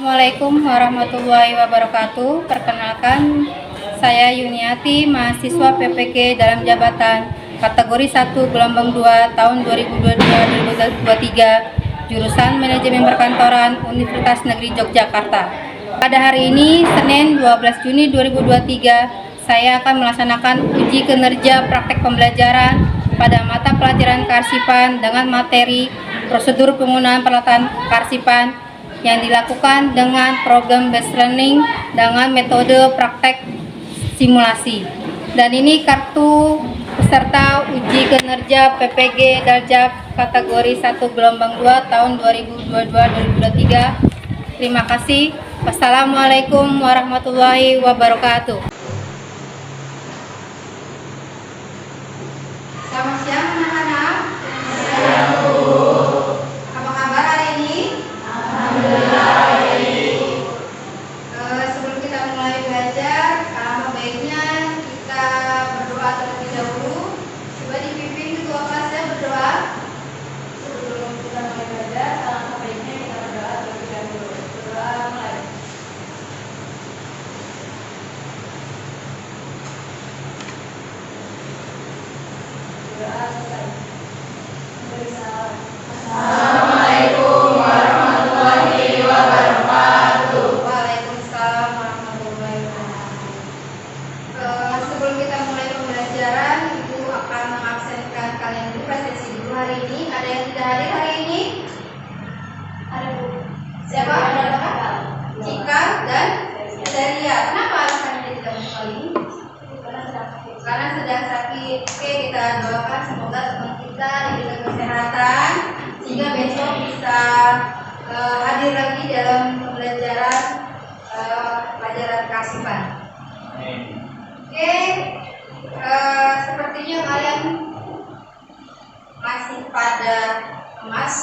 Assalamualaikum warahmatullahi wabarakatuh. Perkenalkan, saya Yuniati, mahasiswa PPG dalam jabatan kategori 1 gelombang 2 tahun 2022-2023, jurusan Manajemen Perkantoran Universitas Negeri Yogyakarta. Pada hari ini, Senin 12 Juni 2023, saya akan melaksanakan uji kinerja praktek pembelajaran pada mata pelajaran kearsipan dengan materi prosedur penggunaan peralatan kearsipan yang dilakukan dengan program based learning dengan metode praktek simulasi. Dan ini kartu peserta uji kinerja PPG Daljab kategori 1 gelombang 2 tahun 2022-2023. Terima kasih. Wassalamualaikum warahmatullahi wabarakatuh. Selamat siang anak-anak. Apa kabar hari ini? Sebelum kita mulai belajar, alangkah baiknya kita berdoa terlebih dahulu. Coba dipimpin ketua kelasnya berdoa. Sebelum kita mulai belajar, alangkah baiknya kita berdoa terlebih dahulu. Berdoa mulai. Berdoa selesai. Beri salam. Assalamualaikum warahmatullahi wabarakatuh. Waalaikumsalam warahmatullahi wabarakatuh. Sebelum kita mulai pembelajaran, Ibu akan mengabsenkan kalian dulu presentasi dulu hari ini. Ada yang tidak hadir hari ini? Ada Bu. Siapa? Ada apa? Cika dan Daria. Kenapa alasannya tidak mau kali ini? Karena sedang sakit. Oke, kita doakan semoga teman kita diberikan kesehatan sehingga besok bisa hadir lagi dalam pembelajaran pelajaran kearsipan. Oke, sepertinya kalian masih pada emas,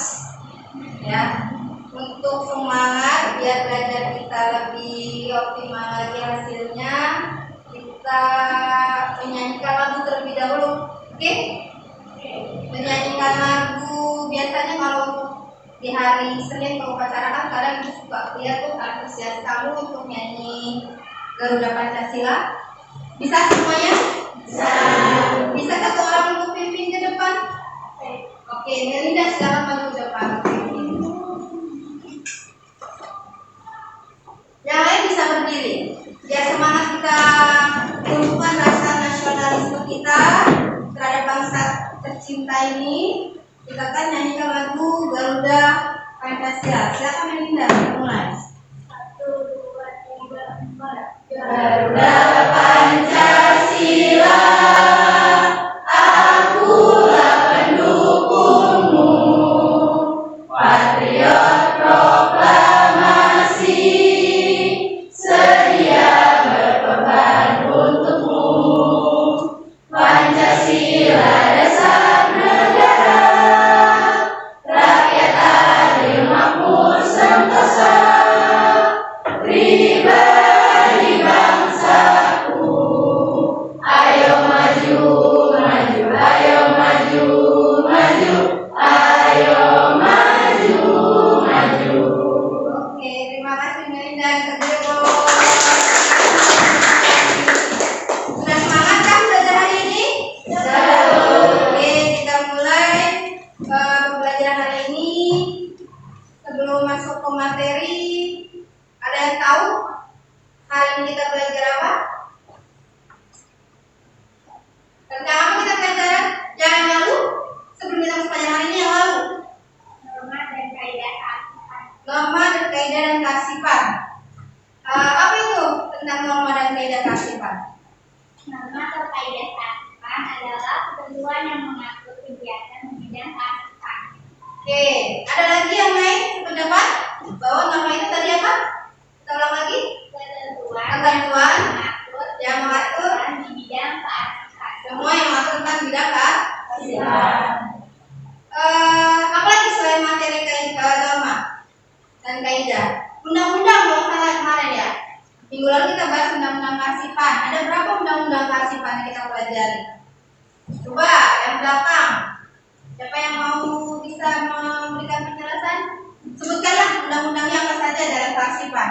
ya. Untuk semangat biar belajar kita lebih optimal lagi hasilnya, kita menyanyikan lagu terlebih dahulu. Oke? Menyanyikan lagu biasanya kalau di hari Senin ke upacara kan kalian suka lihat tuh antusias kamu untuk nyanyi Garuda Pancasila. Bisa semuanya? Bisa. Bisa satu orang untuk pimpin ke depan? Oke, Melinda silakan maju ke depan. Yang lain bisa berdiri. Biar semangat kita tumbuhkan rasa nasionalisme kita terhadap bangsa tercinta ini. Kita akan nyanyikan lagu Garuda Pancasila. Silakan Melinda, mulai. 1, 2, 3, 4. Garuda Pancasila, akulah pendukungmu, patriot proklamasi, sedia berkorban untukmu. Pancasila dasar negara, rakyat adil makmur sentosa, pribadi bangsaku. Ayo maju, maju, ayo maju, maju, ayo maju, maju. Oke, terima kasih Melinda. Sudah semangat kan belajar hari ini? Oke, kita mulai pembelajaran hari ini. Sebelum masuk ke materi, ada yang tahu hari ini kita belajar apa? Tentang apa kita belajar? Yang lalu? Sebelum kita masuk pelajaran hari ini yang lalu? Norma dan kaidah kearsipan. Norma dan kaidah dan kearsipan. Apa itu tentang norma dan kaidah kearsipan? Norma atau kaidah kearsipan adalah ketentuan yang mengatur kegiatan di bidang kearsipan. Oke, ada lagi yang lain sependapat bahwa norma itu tadi apa? Kita ulang lagi. Ketentuan yang mengatur di bidang kearsipan. semua yang mengatur tentang bidang Kearsipan. apa lagi selain materi norma dan kaidah? Undang-undang kalau salah kemarin ya. Minggu lalu kita bahas undang-undang kearsipan. Ada berapa undang-undang kearsipan yang kita pelajari? Coba yang belakang. Siapa yang mau bisa memberikan penjelasan? Sebutkanlah undang-undangnya apa saja dalam kearsipan.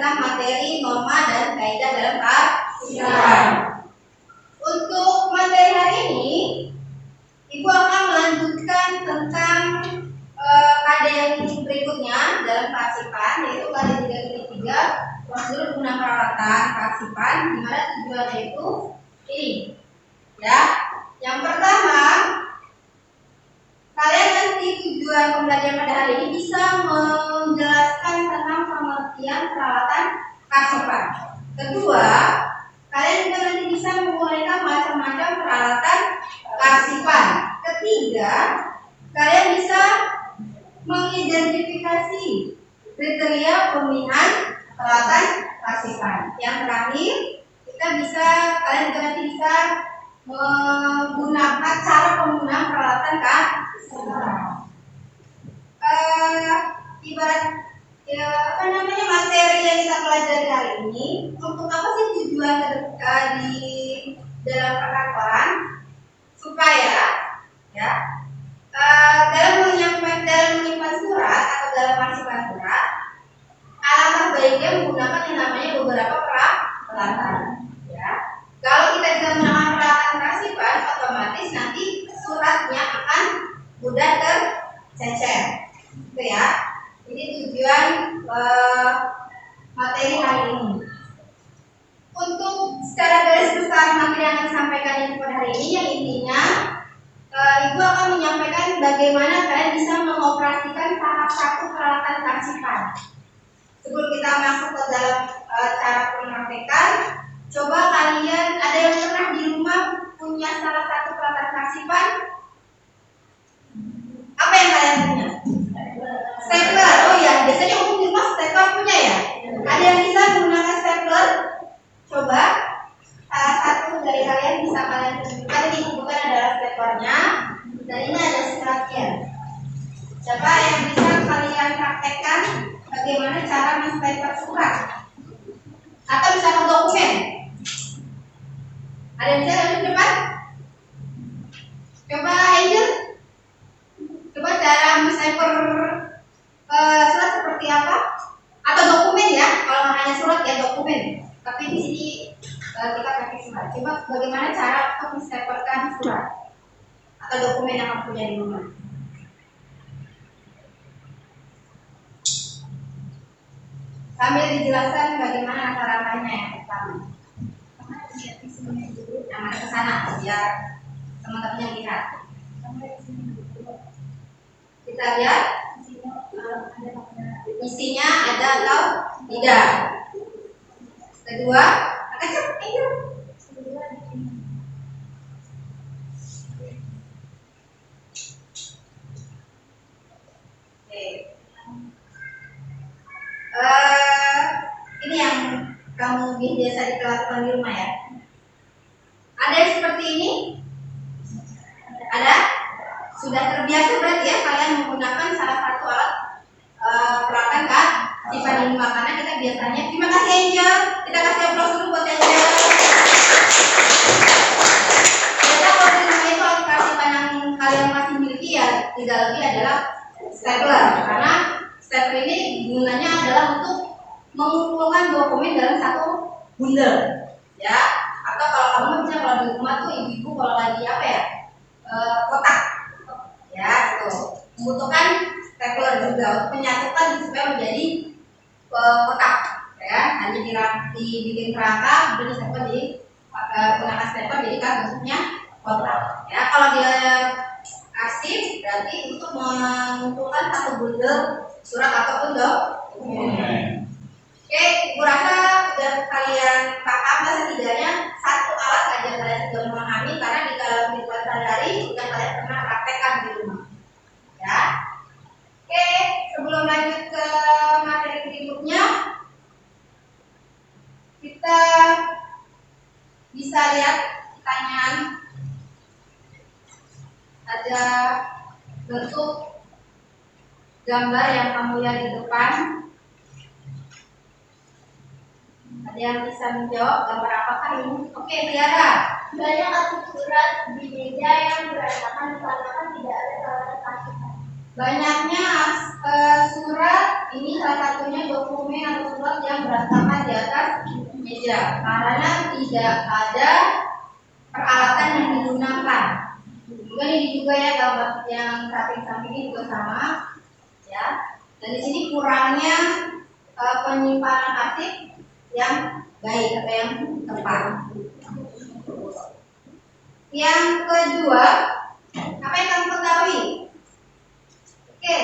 tentang materi, norma, dan kaidah dalam kearsipan. Untuk materi hari ini, Ibu akan melanjutkan tentang KD yang berikutnya dalam kearsipan, yaitu KD 3-3, prosedur penggunaan peralatan kearsipan, di mana tujuannya itu ini. Ya, yang pertama, kalian nanti tujuan pembelajaran pada hari ini bisa menjelaskan tentang pengertian peralatan kearsipan. Kedua, kalian juga nanti bisa menggunakan macam-macam peralatan kearsipan. Ketiga, kalian bisa mengidentifikasi kriteria pemilihan peralatan kearsipan. Yang terakhir, kalian juga nanti bisa menggunakan cara penggunaan peralatan kearsipan. Ibarat materi yang kita pelajari hari ini, untuk apa sih tujuan di dalam perkantoran? Supaya ya dalam menyimpan surat atau dalam menyimpan surat, alangkah baiknya menggunakan yang namanya beberapa peralatan. Ya, kalau kita tidak menggunakan peralatan kearsipan, otomatis nanti suratnya akan mudah tercecer. Itu ya. Ini tujuan materi hari ini. Untuk secara garis besar materi yang akan disampaikan pada hari ini, yang intinya Ibu akan menyampaikan bagaimana kalian bisa mengoperasikan tahap 1 peralatan kearsipan. Sebelum kita masuk ke dalam cara pengaplikasian, coba kalian ada yang pernah di rumah punya salah satu peralatan kearsipan? Apa yang kalian punya? Stapler. Oh ya, biasanya umum di rumah stapler punya ya. Ada yang bisa menggunakan stapler? Coba salah satu dari kalian bisa kalian tunjukkan. Ini bukan adalah staplernya, dan ini ada suratnya. Coba yang bisa kalian praktekkan bagaimana cara men-stapler surat atau misalkan dokumen. Ada yang bisa lanjut depan? Coba Angel, coba cara men-stapler surat seperti apa? Atau dokumen ya? Kalau hanya surat ya dokumen. Tapi di sini kita pakai surat. Coba bagaimana cara untuk men-staplerkan surat atau dokumen yang kamu punya di rumah? Sambil dijelaskan bagaimana cara-caranya yang pertama. Yang ada ke sana biar teman-temannya lihat. Kita lihat isinya ada atau tidak. Kedua, cepet ayo. Ini yang kamu biasa dilakukan di rumah ya. Ada yang seperti ini? Ada? Sudah terbiasa berarti ya kalian menggunakan salah satu alat peralatan kearsipan di rumah, karena kita biasanya. Terima kasih Angel. Kita kasih aplaus dulu buat Angel. Biasa kalau di rumah itu alat kearsipan yang kalian masih miliki ya tidak lebih adalah stapler, karena stapler ini gunanya adalah untuk mengumpulkan dokumen dalam satu bundel, ya. Atau kalau kamu bisa kalau di rumah tuh ibu-ibu kalau lagi apa ya kotak, ya itu membutuhkan stapler juga untuk menyatukan supaya menjadi kotak, ya. Hanya dibikin kerangka, kemudian stapler jadi menggunakan stapler jadi kan bentuknya kotak, ya. Kalau dia arsip berarti untuk mengumpulkan satu bundel surat ataupun dokumen. Oke, Ibu rasa sudah kalian paham, setidaknya satu alat saja kalian sudah memahami karena di dalam kehidupan sehari-hari sudah kalian pernah praktekkan di rumah. Ya. Oke, sebelum lanjut ke materi berikutnya, kita bisa lihat pertanyaan. Ada bentuk gambar yang kamu lihat di depan. Ada yang bisa menjawab gambar apakah ini? Oke, Tiara. Banyak kartu surat di meja yang berantakan dikarenakan tidak ada peralatan kearsipan. Banyaknya surat ini salah satunya dokumen atau surat yang berantakan Iya, karena tidak ada peralatan yang digunakan. Juga ini juga ya gambar yang samping-samping ini juga sama, ya. Dan di sini kurangnya penyimpanan arsip yang baik atau yang tepat. Yang kedua, apa yang kamu ketahui? Oke,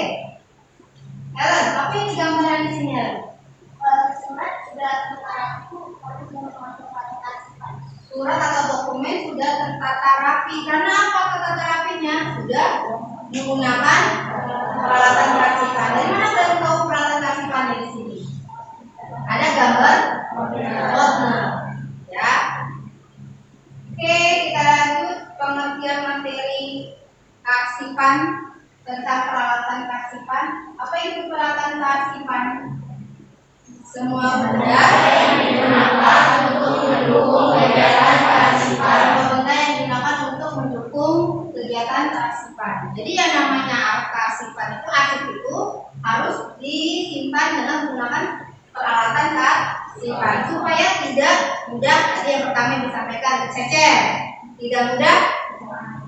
Ellen, apa yang digambarkan di sini? Surat sudah tertata harus memasukkan arsipan. Surat atau dokumen sudah tertata rapi. Karena apa tertata rapinya? Sudah menggunakan peralatan kearsipan. Dari mana kalian tahu peralatan kearsipannya di sini? Ada gambar outline, ya. Oke, kita lanjut pengertian materi kearsipan tentang peralatan kearsipan. Apa itu peralatan kearsipan? Semua benda yang digunakan untuk mendukung kegiatan kearsipan. Semua benda yang digunakan untuk mendukung kegiatan kearsipan. Jadi yang namanya kearsipan itu, arsip itu harus disimpan dengan menggunakan peralatan kearsipan supaya tidak mudah, tadi yang pertama yang disampaikan, cecer, tidak mudah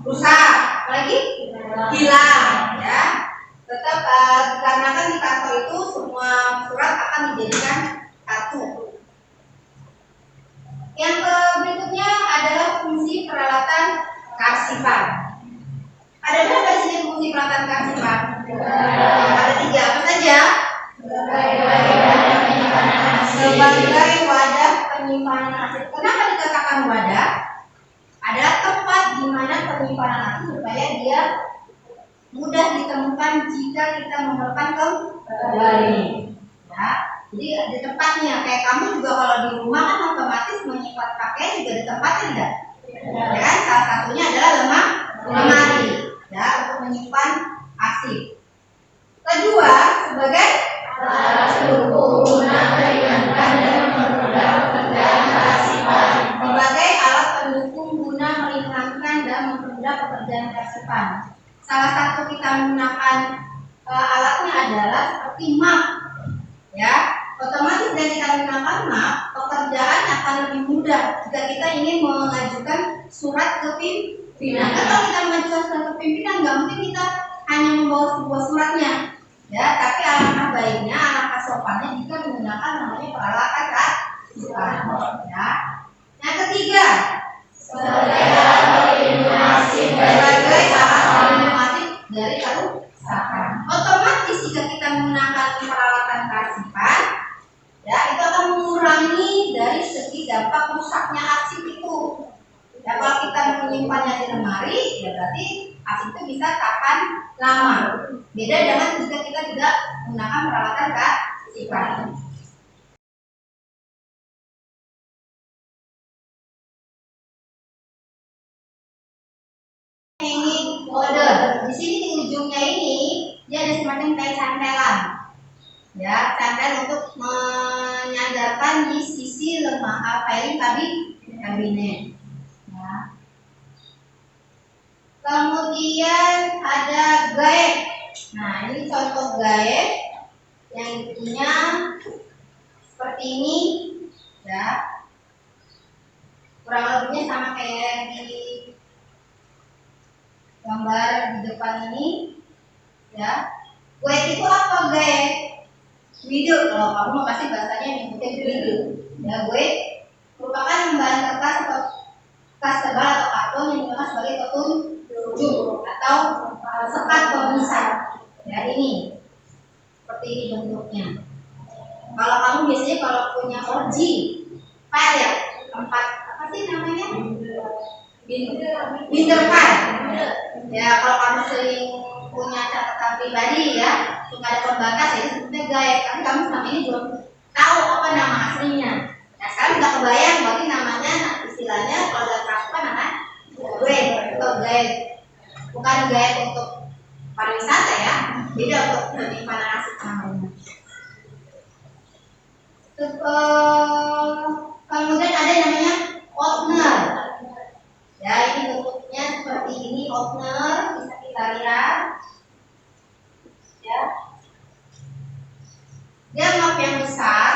rusak, apalagi hilang, ya. Tetap dikarenakan di kantor itu semua surat akan dijadikan satu. Yang berikutnya adalah fungsi peralatan kearsipan. Ada berapa di sini fungsi peralatan kearsipan? Ada 3. Apa saja? Sebagai wadah penyimpanan arsip. Kenapa dikatakan wadah? Adalah tempat di mana penyimpanan arsip supaya dia mudah ditemukan jika kita memerlukan kembali. Ya, jadi di tempatnya. Kayak kamu juga kalau di rumah kan otomatis menyimpan pakaian juga di tempatnya tidak? Ya kan? Salah satunya adalah lemari, ya, untuk menyimpan arsip. Kedua, sebagai alat pendukung guna meringankan dan mempermudah pekerjaan kearsipan. Sebagai alat pendukung guna meringankan dan mempermudah pekerjaan kearsipan. Salah satu kita menggunakan alatnya adalah seperti map, ya. Otomatis dengan kita menggunakan map, pekerjaan akan lebih mudah jika kita ingin mengajukan surat ke pimpinan. Kalau kita mengajukan surat ke pimpinan, nggak mungkin kita hanya membawa sebuah suratnya, ya. Tapi alangkah baiknya, alangkah sopannya jika menggunakan namanya peralatan kearsipan, ya. Yang ketiga, sebagai alat pelindung arsip dari kerusakan. Otomatis jika kita menggunakan peralatan kearsipan, ya, itu akan mengurangi dari segi dampak rusaknya arsip itu. Ya, kalau kita menyimpannya di lemari, ya berarti arsip itu bisa tahan lama. Beda dengan jika kita tidak menggunakan peralatan kearsipan. Hanging border. Di sini di ujungnya ini dia ada semacam kayak cantelan, ya, cantel untuk menyandarkan di sisi lemah filing kabinet, ya. Kemudian ada guide. Nah, ini contoh guide yang intinya seperti ini, ya. Kurang lebihnya sama kayak di gambar di depan ini, ya. Guide itu apa guide? Video, kalau kamu mau kasih bahasanya nyebutnya video. Ya, guide merupakan bahan kertas atau kertas tebal atau karton yang digunakan sebagai petunjuk atau sekat pemisah. Ya, ini seperti ini bentuknya. Kalau kamu biasanya kalau punya orji file, ya, tempat apa sih namanya? Binder file. Ya, kalau kamu sering punya catatan pribadi, ya, suka ada pembatas, ya, sebetulnya guide. Tapi kamu selama ini belum tahu apa nama aslinya. Nah, sekarang sudah kebayang berarti namanya, istilahnya kalau dalam kearsipan namanya guide atau guide. Bukan guide untuk pariwisata, ya, beda untuk penyimpanan arsip namanya. Kemudian ada yang namanya opener. Ya, ini bentuknya seperti ini, opener, bisa kita lihat, ya. Dia map yang besar,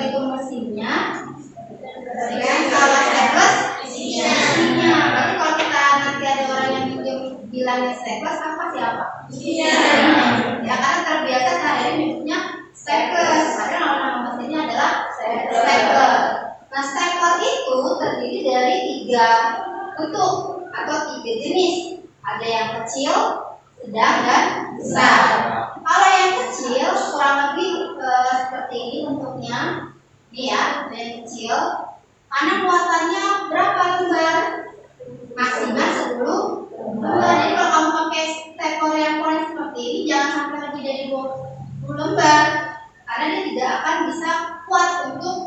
itu mesinnya, dengan kalau staples isinya. Berarti kalau kita nanti ada orang yang minjem bilangnya staples, apa siapa? Isinya. Ya karena terbiasa sehari-hari nyebutnya staples, padahal nama mesinnya adalah stapler. Nah, stapler itu terdiri dari 3 bentuk atau 3 jenis. Ada yang kecil, sedang, dan besar. Kalau yang kecil kurang lebih seperti ini bentuknya. Ini ya, yang kecil. Karena muatannya berapa lembar? Maksimal 10 lembar. Jadi kalau kamu pakai stapler yang kurang seperti ini, jangan sampai lebih dari 20 lembar. Karena dia tidak akan bisa kuat untuk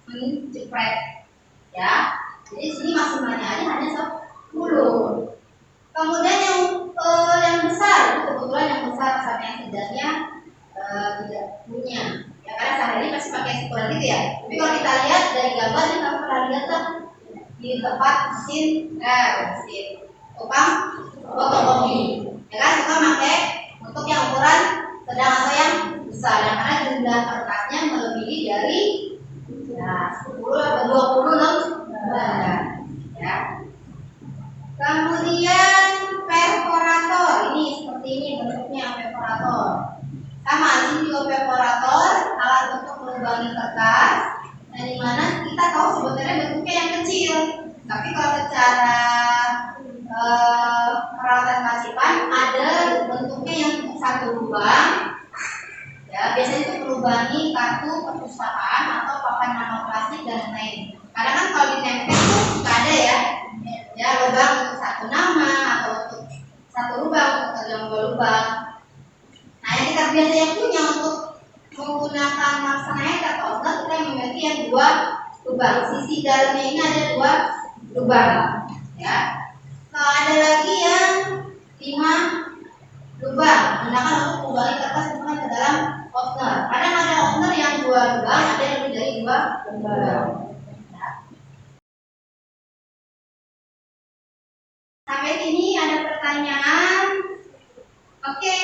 menjepret. Ya. Jadi sini maksimalnya aja hanya 10. Kemudian yang besar, kebetulan yang besar sama yang sedangnya tidak punya. Ya karena sehari-hari masih pakai ukuran itu ya. Tapi kalau kita lihat dari gambar ini, kamu pernah lihat kan di tempat mesin tukang fotokopi. Ya kan suka pakai untuk yang ukuran sedang atau yang besar. Ya, karena jumlah kertasnya melebihi dari 10 atau 20 lembar. Ya. Kemudian perforator, ini seperti ini bentuknya perforator. Sama ini juga perforator, alat untuk melubangi kertas. Dan dimana kita tahu sebetulnya bentuknya yang kecil, tapi kalau secara peralatan kasipan ada bentuknya yang satu lubang. Ya biasanya itu melubangi kartu perpustakaan atau papan nama plastik dan lain-lain. Kadang kan kalau ditempel itu suka ada ya lubang untuk satu nama atau untuk satu lubang untuk yang 2 lubang. Nah yang kita biasanya punya untuk menggunakan laksananya atau enggak, kita memiliki yang 2 lubang. Sisi dalamnya ini ada 2 lubang. Ya. Kalau ada lagi yang 5 lubang, gunakan untuk membawa kertas masukkan ke dalam opener. Kadang ada opener yang 2 lubang, ada yang lebih dari 2 lubang. Sampai sini ada pertanyaan? Oke,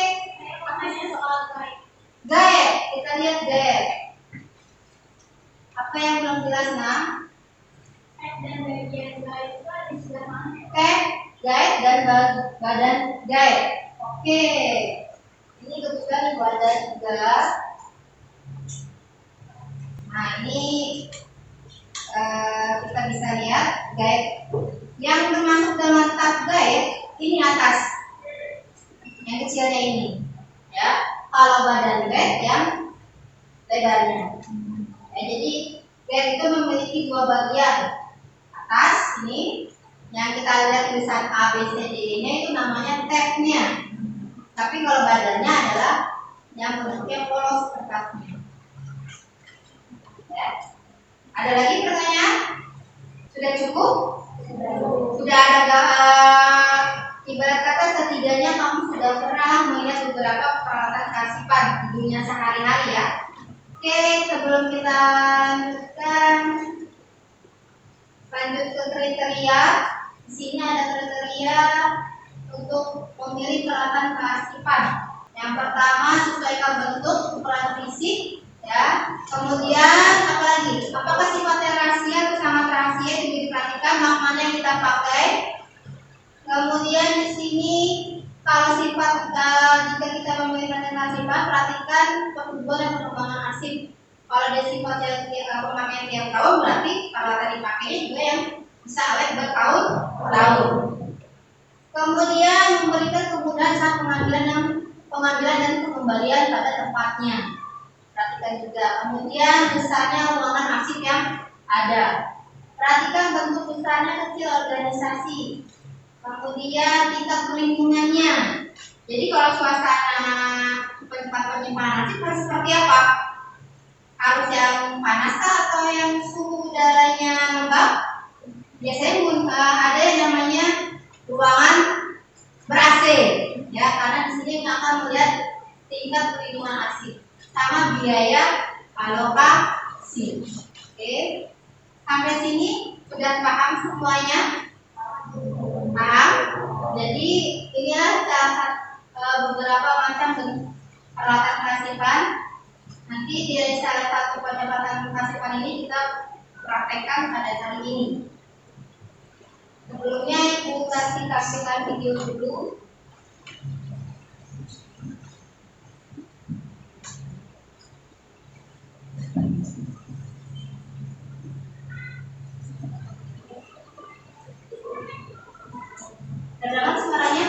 pertanyaan soal guide. Kita lihat guide. Apa yang belum jelas, nah? Dan bagian guide itu ada di sebelah mana? Oke, guide dan badan guide. Oke, ini kebetulan ibu ada juga. Nah ini kita bisa lihat guide. Yang termasuk dalam tab guide ini atas, yang kecilnya ini, ya. Kalau badan guide yang lebarnya. Ya, jadi guide itu memiliki 2 bagian. Atas ini, yang kita lihat tulisan A, B, C, D-nya itu namanya tabnya. Tapi kalau badannya adalah yang bentuknya polos kertasnya. Ya. Ada lagi pertanyaan? Sudah cukup? Sudah ada ibarat kata setidaknya kamu sudah pernah melihat beberapa peralatan kasipan di dunia sehari-hari ya. Oke, sebelum kita lanjut ke kriteria. Di sini ada kriteria untuk memilih peralatan kasipan. Yang pertama sesuaikan bentuk, ukuran fisik, ya. Kemudian apa lagi? Apakah sifatnya rahasia atau sangat rahasia itu diperhatikan maknanya yang kita pakai. Kemudian di sini kalau sifat jika kita memilih peralatan kasipan, perhatikan pertumbuhan dan perkembangan arsip. Kalau ada sifatnya pemakaian tiap tahun, berarti peralatan dipakainya juga yang bisa awet bertahun-tahun. Kemudian memberikan kemudahan saat pengambilan dan pengembalian pada tempatnya. Perhatikan juga. Kemudian besarnya ruangan arsip yang ada. Perhatikan bentuk besarnya kecil organisasi. Kemudian tingkat perlindungannya. Jadi kalau suasana tempat penyimpanan arsip harus seperti apa? Harus yang panas atau yang suhu udaranya lembab? Biasanya ada yang namanya ruangan ber-AC, ya, karena di sini kita akan melihat tingkat perlindungan arsip sama biaya alokasi. Oke, sampai sini sudah paham semuanya? Paham? Jadi inilah beberapa macam peralatan kasipan. Nanti dari salah satu jabatan Kasipan ini kita praktekkan pada hari ini. Sebelumnya Ibu kasih tampilkan video dulu. Kedengaran suaranya?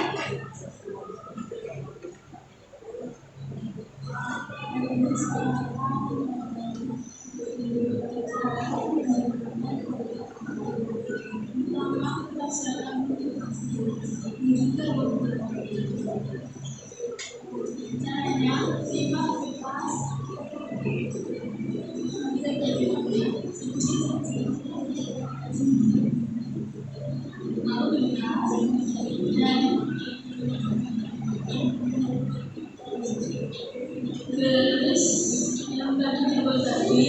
Yang tadi dibuat tadi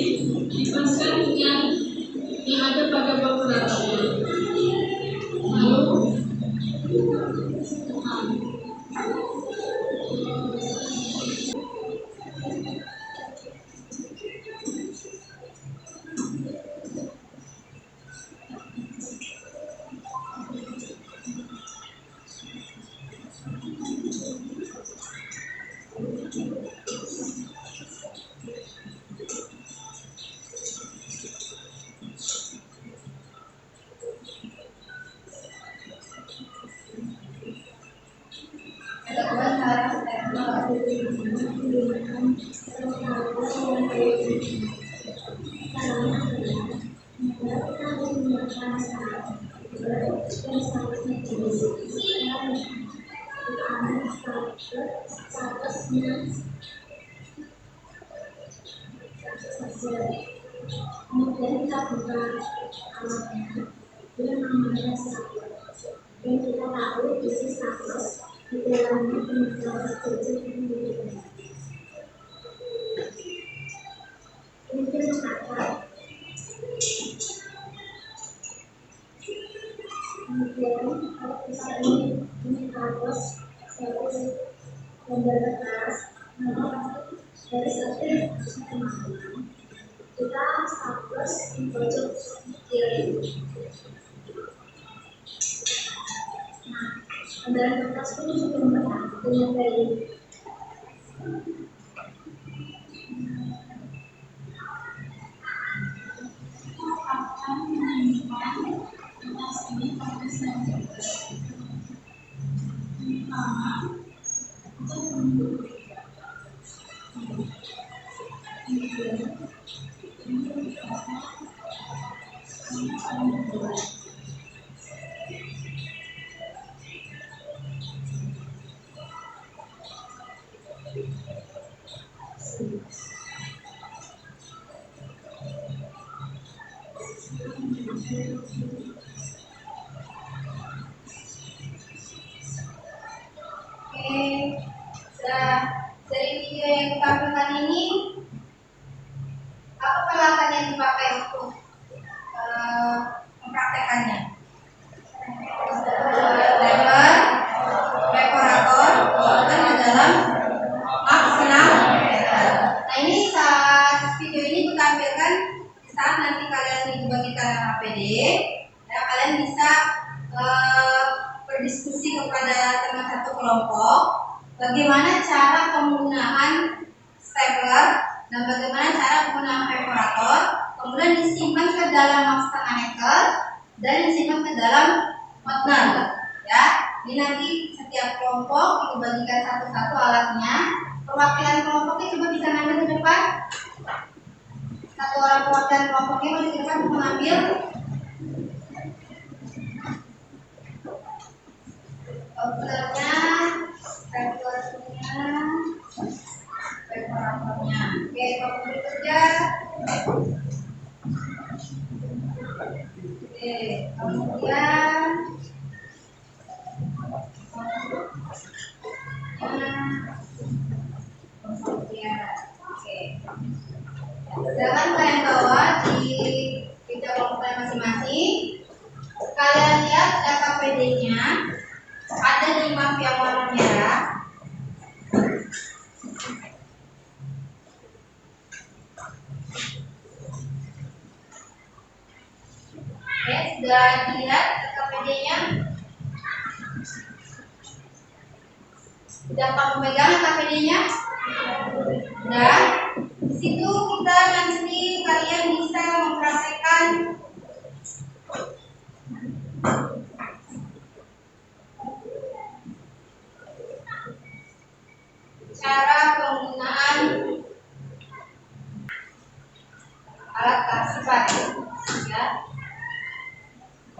dipaskan dengan yang ada pada beberapa lalu kemudian kita buka alatnya dia namanya staples dan kita tahu isi staples di dalamnya penjualan kerja mungkin staples kemudian kalau kita ini staples dari gambar kertas dari satu kemampuan kita staples di pojok kiri. Nah, gambaran kertas ini juga dengan baik. Akan menyimpan kertas ini pada selanjutnya. Pertama, kita menunggu. Dari video yang ditampilkan ini, apa peralatan yang dipakai untuk mempraktekannya? Stapler, perforator, dan ke dalam mak senam. Nah, ini saat video ini ditampilkan saat nanti kalian dibagikan APD, ya, kalian bisa berdiskusi kepada teman satu kelompok bagaimana cara penggunaan stapler dan bagaimana cara penggunaan perforator, kemudian disimpan ke dalam mak setengah nekel dan disimpan ke dalam magnet, ya. Ini nanti setiap kelompok dibagikan satu-satu alatnya. Perwakilan kelompoknya coba bisa ngambil ke depan. Satu orang perwakilan kelompoknya maju ke depan untuk mengambil staplernya, staplernya, perforatornya. Oke, kelompok berikutnya. Oke, kemudian oke. Sedangkan kalian bawa di meja kelompok masing-masing. Kalian lihat KPD-nya ada di map yang warna merah. sudah dilihat KPD-nya? Sudah kamu pegang KPD-nya? Sudah. Di situ kita nanti kalian bisa mempraktekkan cara penggunaan alat sifat, ya.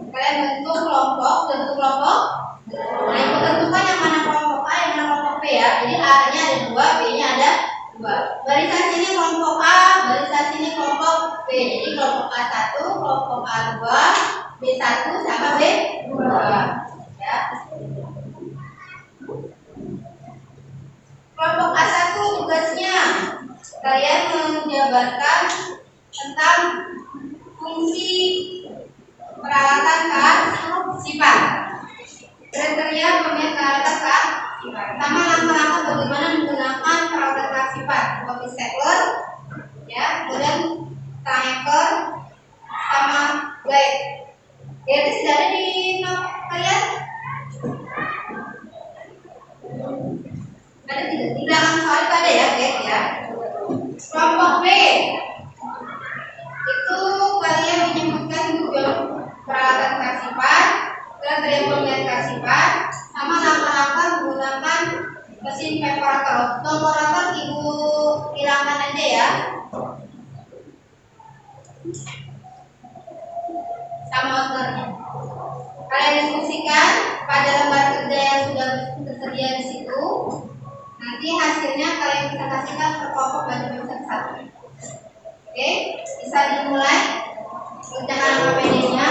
Kalian bentuk kelompok. Nah, ibu tentukan yang mana kelompok A, yang mana kelompok B, ya. Jadi A-nya ada 2, B-nya ada 2. Barisan sini kelompok A, barisan sini kelompok B. Jadi kelompok A1, kelompok A2, B1 sama B2, ya. Kelompok A1 tugasnya kalian menjabarkan tentang fungsi peralatan sifat, kriteria pemilihan peralatan sifat, sama langkah-langkah bagaimana menggunakan peralatan sifat seperti stapler, ya, kemudian anchor sama guide. Guide sudah ada di kalian? Ada tidak? Di belakang soal itu ada ya, guide, ya. Kelompok B itu kalian menyebutkan tujuan peralatan sifat, kriteria pemilihan sifat, sama langkah-langkah menggunakan mesin evaporator. Evaporator ibu hilangkan aja, ya. Sama outernya. Kalian diskusikan pada lembar kerja yang sudah tersedia di situ. Nanti hasilnya kalian bisa kasihkan ke kelompok masing-masing satu. Oke, bisa dimulai. Pencetakan KPD-nya.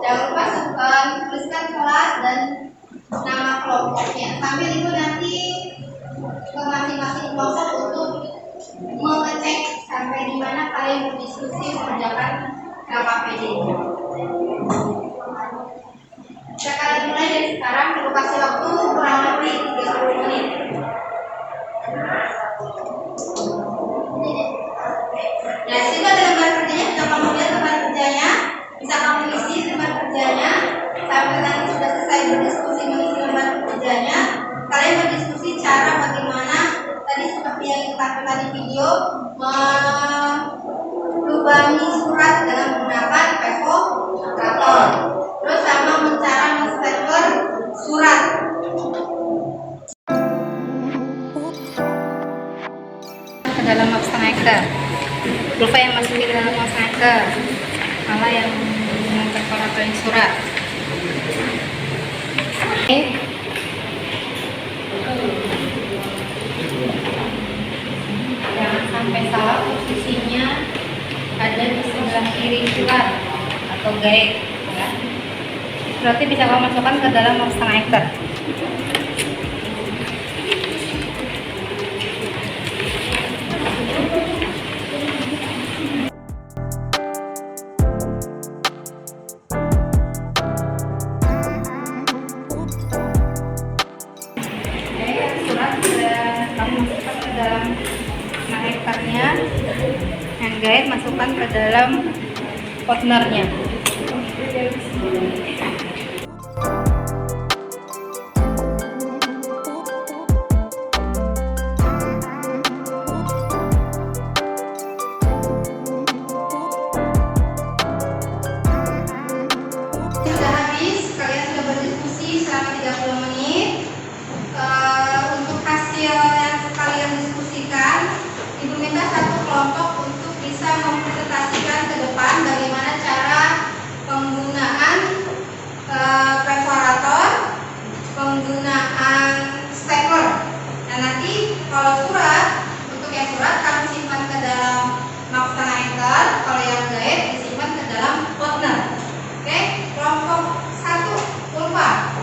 Jangan lupa tuliskan kelas dan nama kelompoknya. Sambil itu nanti ke masing-masing kelompok untuk mengecek sampai di mana kalian berdiskusi mengerjakan KPD-nya. Kita akan mulai dari sekarang. Kita kasih waktu kurang lebih 30 menit. Nah, situ ada lembar kerjanya. Bisa kamu lihat lembar kerjanya, bisa kamu isi lembar kerjanya. Sampai nanti sudah selesai berdiskusi mengisi lembar kerjanya, kalian berdiskusi cara bagaimana tadi seperti yang kita lakukan di video, melubangi surat dengan menggunakan evaporator. Terus sama cara men-stapler surat. Ke dalam abstraktor. Lupa yang masukin ke dalam abstraktor. Malah yang memperparatorin surat. Oke. Jangan sampai salah posisinya ada di sebelah kiri surat atau guide, ya. Berarti bisa kamu masukkan ke dalam abstraktor. Yang guide masukkan ke dalam partnernya. Sudah habis, kalian sudah berdiskusi selama 30 menit. Untuk hasil yang kalian diskusikan, ibu minta satu kelompok untuk bisa mempresentasikan ke depan bagaimana cara penggunaan perforator, penggunaan stapler. Dan nanti kalau surat, untuk yang surat kamu simpan ke dalam maksana anchor, kalau yang guide disimpan ke dalam partner. Oke, kelompok 1 lupa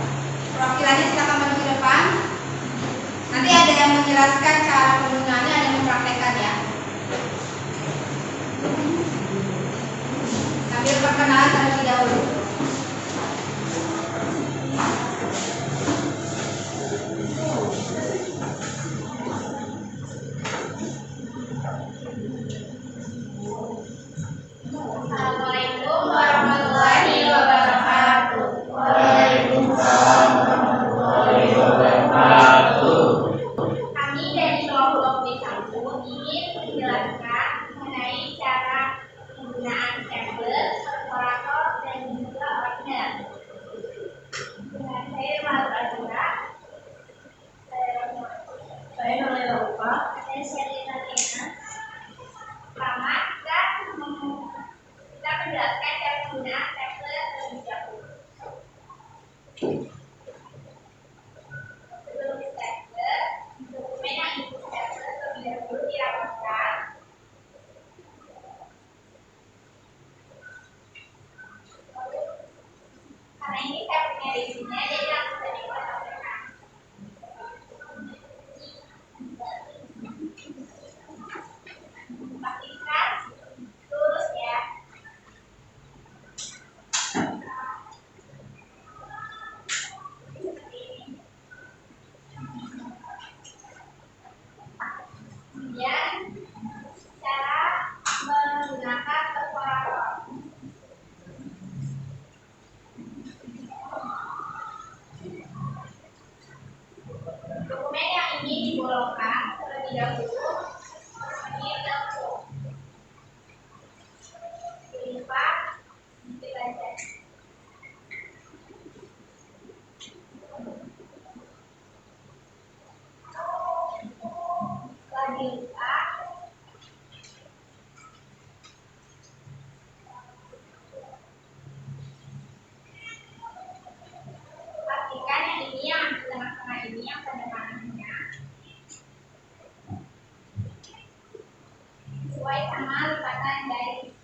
perwakilannya, silakan maju ke depan. Nanti ada yang menjelaskan cara penggunaannya, ada yang mempraktekkan, ya. Sambil perkenalan terlebih dahulu. Assalamualaikum warahmatullahi wabarakatuh. dengan tablet terlebih dahulu. Sebelum tablet, dokumen yang ikut tablet terlebih dahulu dirapikan. Karena ini saya punya di sini, jadi langsung saja kita sampaikan. Pastikan lurus ya. Kemudian cara menggunakan perforator. Dokumen yang ini dibolongkan terlebih dahulu ini tepung, dilipat, dibaca. Setelah dilipat, pastikan yang ini yang di tengah-tengah ini yang pada panahnya sesuai sama lipatan dari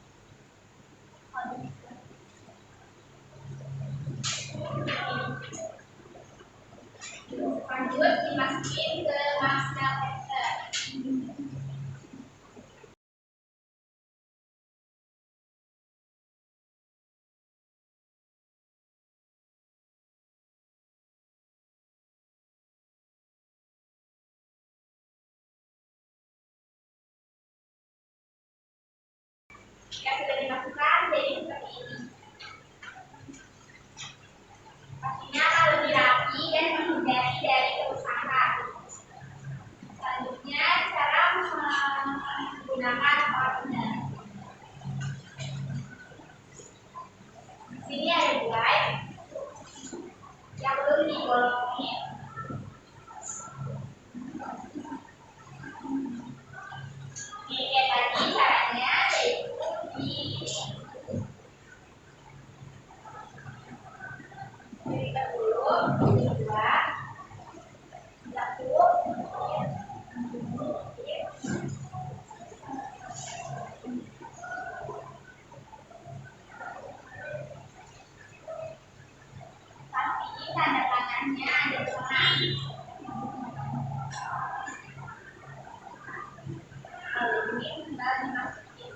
lanjut dimasukin ke masker tester. Jika sudah dimasukkan jadi seperti ini. Pastinya harus dirapi dan menghindari dari kerusakan. Selanjutnya cara menggunakan partner. Di sini ada guide yang belum dibolongin. Ini kayak tadi caranya yaitu diberikan dulu, kedua, satu, pasti tanda tangannya ada di tengah. Lalu ini tinggal dimasukin.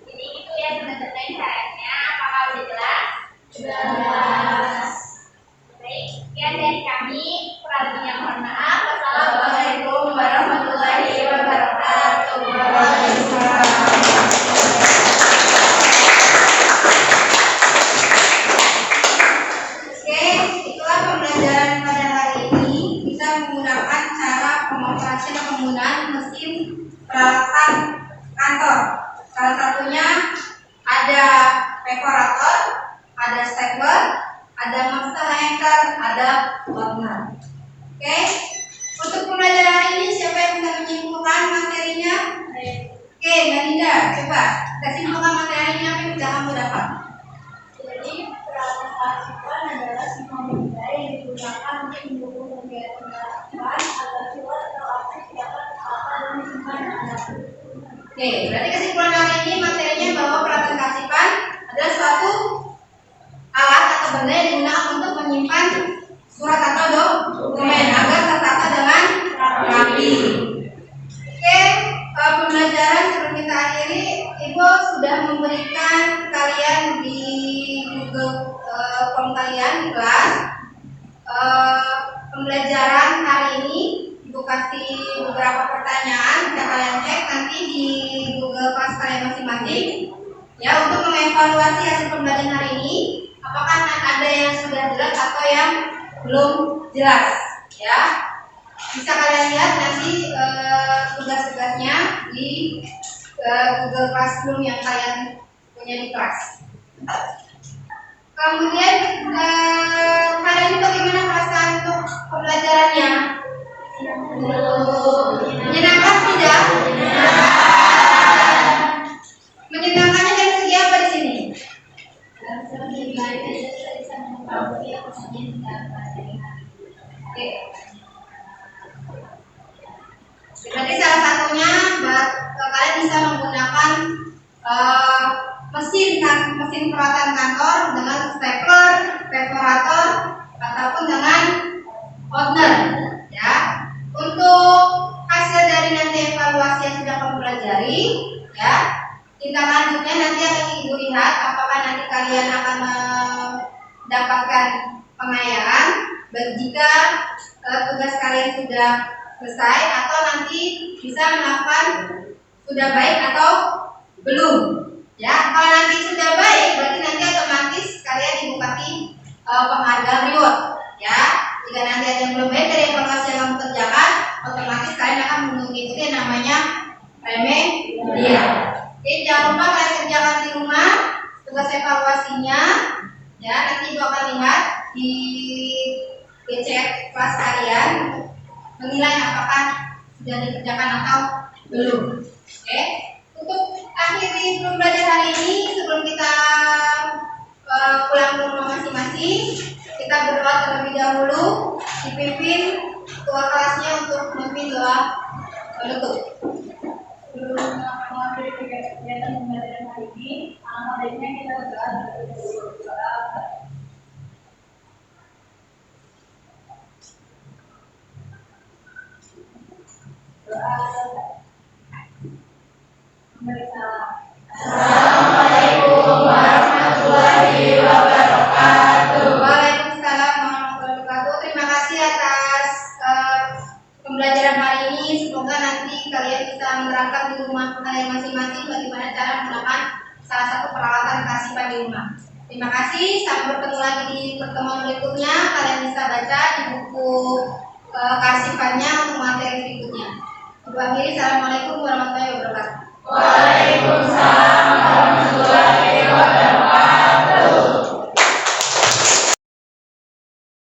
Jadi itu ya teman-teman caranya. Apakah udah jelas? Jelas. Baik, sekian dari kami. Kurang lebihnya mohon maaf. Wassalamualaikum warahmatullahi wabarakatuh. Oke, itulah pembelajaran pada hari ini. Kita menggunakan cara pengoperasian atau penggunaan mesin peralatan kantor. Salah satunya ada perforator, ada stapler, ada master hanger, ada partner. Oke, untuk pembelajaran hari ini siapa yang bisa menyimpulkan materinya? Oke, Mbak Linda, coba kita simpulkan materinya apa yang sudah kamu dapat. Jadi peralatan partisipan adalah semua benda yang digunakan untuk mendukung kegiatan gerakan agar keluar atau aktif dapat apa dan disimpan alat. Oke, berarti kesimpulan hari ini materinya bahwa peralatan kasipan adalah suatu alat atau benda yang digunakan untuk menyimpan surat atau dokumen agar tertata dengan rapi. Oke, pembelajaran sebelum kita akhiri, Ibu sudah memberikan kalian di Google Form kalian di kelas pembelajaran hari ini. Ibu kasih beberapa pertanyaan, bisa kalian cek nanti di Google Class kalian masing-masing ya untuk mengevaluasi hasil pembelajaran hari ini. Apakah ada yang sudah jelas atau yang belum jelas ya. bisa kalian lihat nanti tugas-tugasnya di Google Classroom yang kalian punya di kelas. Kemudian kalian ini bagaimana perasaan untuk pembelajarannya? Menyenangkan tidak? Menyenangkannya dari segi apa di sini? Oke. Berarti salah satunya kalian bisa menggunakan mesin peralatan kantor dengan stapler, perforator ataupun dengan outener, ya. Untuk hasil dari nanti evaluasi yang sudah kamu pelajari, ya. Tindak lanjutnya nanti akan ibu lihat apakah nanti kalian akan mendapatkan pengayaan jika tugas kalian sudah selesai atau nanti bisa melakukan sudah baik atau belum, ya. Kalau nanti sudah baik berarti nanti otomatis kalian ibu kasih penghargaan reward, ya. Jika nanti ada yang belum baik dari evaluasi yang kamu kerjakan, otomatis kalian akan mengikuti yang namanya remedial. Oke, jangan lupa kalian kerjakan di rumah tugas evaluasinya, ya. Nanti ibu akan lihat di chat kelas kalian menilai apakah sudah dikerjakan atau belum. Oke, untuk akhiri pembelajaran hari ini sebelum kita pulang ke rumah masing-masing, kita berdoa terlebih dahulu, dipimpin ketua kelasnya untuk memimpin doa penutup. Sebelum mengakhiri kegiatan pembelajaran hari ini, alangkah baiknya kita berdoa Assalamualaikum warahmatullahi wabarakatuh. Waalaikumsalam warahmatullahi wabarakatuh. Terima kasih atas pembelajaran hari ini. Semoga nanti kalian bisa menerapkan di rumah kalian masing-masing bagaimana cara menggunakan salah satu peralatan kearsipan di rumah. Terima kasih. Sampai bertemu lagi di pertemuan berikutnya. Kalian bisa baca di buku kearsipannya untuk materi berikutnya. Assalamualaikum warahmatullahi wabarakatuh.